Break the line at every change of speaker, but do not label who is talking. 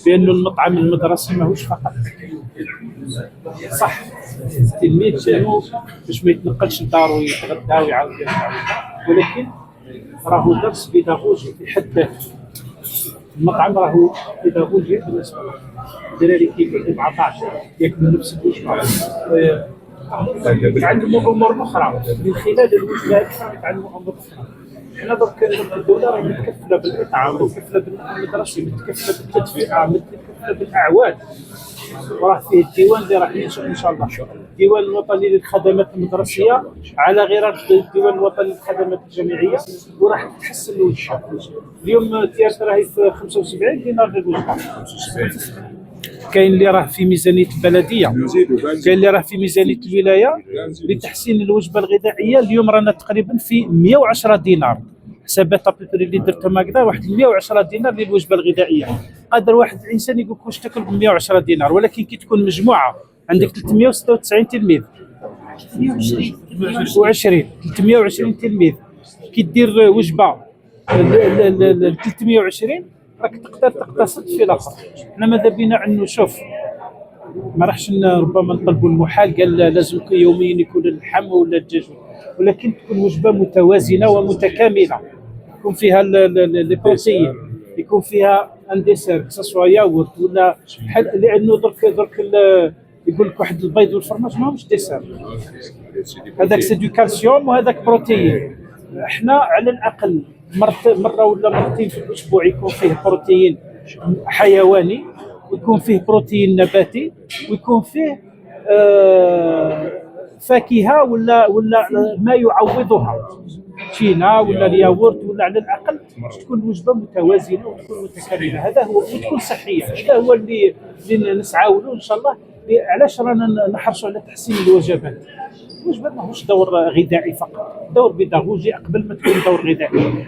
بأنه المطعم المدرسي ماهوش فقط صح التلميذ جانو باش ما يتنقلش لدارو يتغدى ويعاود يرجع، ولكن راهو درس بيداغوجي في حد ذاته. المطعم راهو بيداغوجي بالنسبه للدراري كيف 14 ياكلوا نفس الوجبه، يتعلموا امور اخرى من خلال الوجبات، يتعلموا امور اخرى. حنا درك الدوله راهي متكفله بالاطعام، متكفله بالنظام المدرسي، متكفله بالتدفئه، متكفله بالاعواد، وراه فيه الديوان اللي راح ينشأ ان شاء الله، الديوان الوطني للخدمات المدرسيه على غرار الديوان الوطني للخدمات الجامعيه، وراح تتحسن الوجبه. اليوم التيارت راهي في 75 دينار للوجبه، كاين اللي راه في ميزانيه البلديه، كاين اللي راه في ميزانيه الولايه لتحسين الوجبه الغذائيه. اليوم رانا تقريبا في 110 دينار، حسابات ابريبري اللي درتهم هكذا، واحد 110 دينار للوجبه الغذائيه. قادر واحد الانسان يقول لك واش تاكل ب 110 دينار، ولكن كي تكون مجموعه عندك 396 تلميذ 320 تلميذ، كي دير وجبه 320 راك تقدر تقتصد في الاخر. حنا ماذا بينا انه شوف ما راحش ربما نطلبوا المحال، قال لازم يوميا يكون اللحم ولا الدجاج، ولكن تكون وجبه متوازنه ومتكامله، يكون فيها لي بروتين، يكون فيها ان ديسير كسوا ياغورت ولا لانه درك يقول لك واحد البيض والفرماج ماهمش ديسير، هذاك سي دو كالسيوم وهذاك بروتين. احنا على الاقل مره ولا مرتين في الاسبوع يكون فيه بروتين حيواني، ويكون فيه بروتين نباتي، ويكون فيه فاكهه ولا ما يعوضها، تشينا ولا الياغورت، ولا على الاقل تكون الوجبه متوازنه وتكون متكامله. هذا هو، وتكون صحيه. هذا هو اللي نسعاو له ان شاء الله. علاش رانا نحرصوا على تحسين الوجبات؟ الوجبه ماهوش دور غذائي فقط، دور بيداغوجي قبل ما تكون دور غذائي.